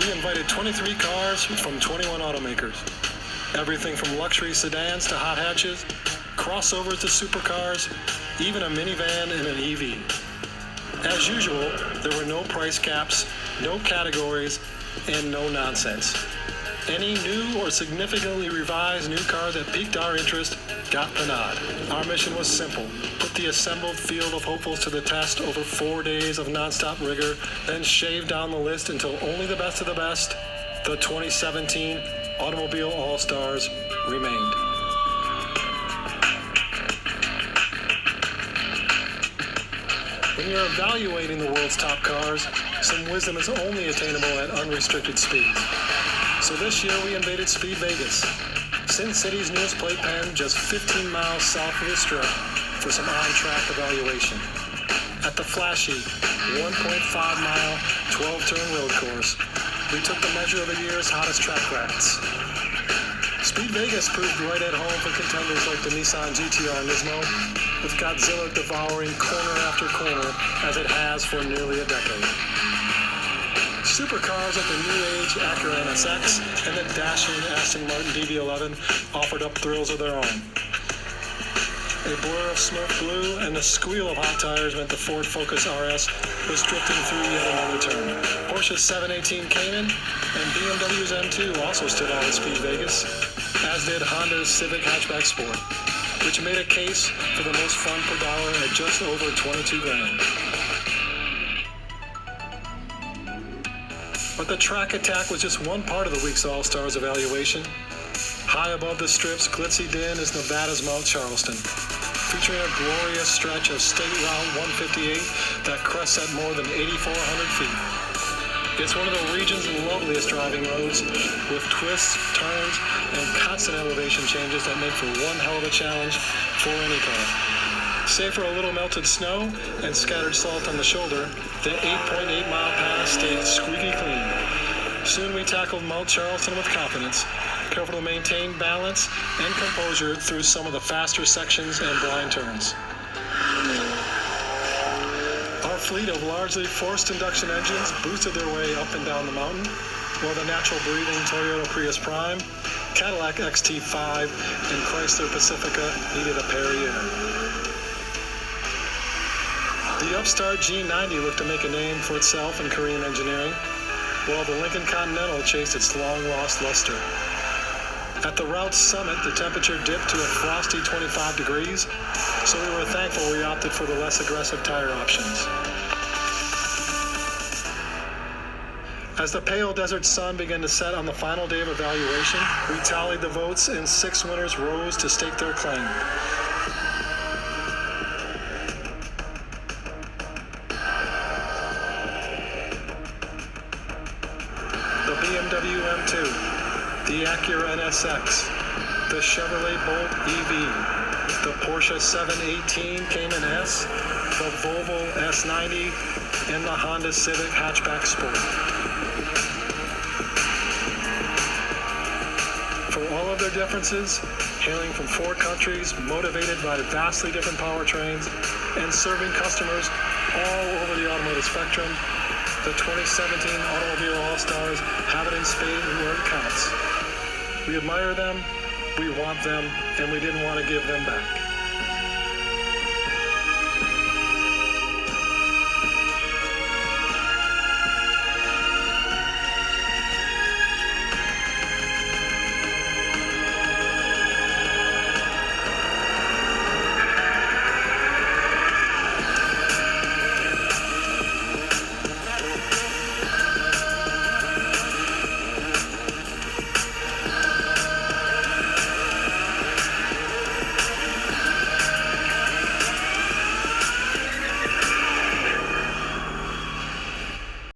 we invited 23 cars from 21 automakers. Everything from luxury sedans to hot hatches, crossovers to supercars, even a minivan and an EV. As usual, there were no price caps, no categories, and no nonsense. Any new or significantly revised new car that piqued our interest got the nod. Our mission was simple: put the assembled field of hopefuls to the test over 4 days of nonstop rigor, then shave down the list until only the best of the best, the 2017 Automobile All-Stars, remained. When you're evaluating the world's top cars, some wisdom is only attainable at unrestricted speed. So this year we invaded Speed Vegas, Sin City's newest playpen, just 15 miles south of the Strip, for some on-track evaluation. At the flashy 1.5-mile, 12-turn road course, we took the measure of the year's hottest track rats. Speed Vegas proved right at home for contenders like the Nissan GT-R Nismo, with Godzilla devouring corner after corner as it has for nearly a decade. Supercars like the new age Acura NSX and the dashing Aston Martin DB11 offered up thrills of their own. A blur of smoke blue and the squeal of hot tires meant the Ford Focus RS was drifting through yet another turn. Porsche's 718 Cayman and BMW's M2 also stood out at Speed Vegas, as did Honda's Civic Hatchback Sport, which made a case for the most fun per dollar at just over 22 grand. But the track attack was just one part of the week's All-Stars evaluation. High above the Strip's glitzy din is Nevada's Mount Charleston, featuring a glorious stretch of State Route 158 that crests at more than 8,400 feet. It's one of the region's loveliest driving roads, with twists, turns, and constant elevation changes that make for one hell of a challenge for any car. Save for a little melted snow and scattered salt on the shoulder, the 8.8-mile pass stayed squeaky clean. Soon we tackled Mount Charleston with confidence, careful to maintain balance and composure through some of the faster sections and blind turns. Our fleet of largely forced induction engines boosted their way up and down the mountain, while the natural breathing Toyota Prius Prime, Cadillac XT5, and Chrysler Pacifica needed a Perrier. The upstart G90 looked to make a name for itself in Korean engineering, while the Lincoln Continental chased its long-lost luster. At the route's summit, the temperature dipped to a frosty 25 degrees, so we were thankful we opted for the less aggressive tire options. As the pale desert sun began to set on the final day of evaluation, we tallied the votes and 6 winners rose to stake their claim. The BMW M2, the Acura NSX, the Chevrolet Bolt EV, the Porsche 718 Cayman S, the Volvo S90, and the Honda Civic Hatchback Sport. For all of their differences, hailing from 4 countries, motivated by vastly different powertrains, and serving customers all over the automotive spectrum, the 2017 Automobile All-Stars have it in spades where it counts. We admire them, we want them, and we didn't want to give them back.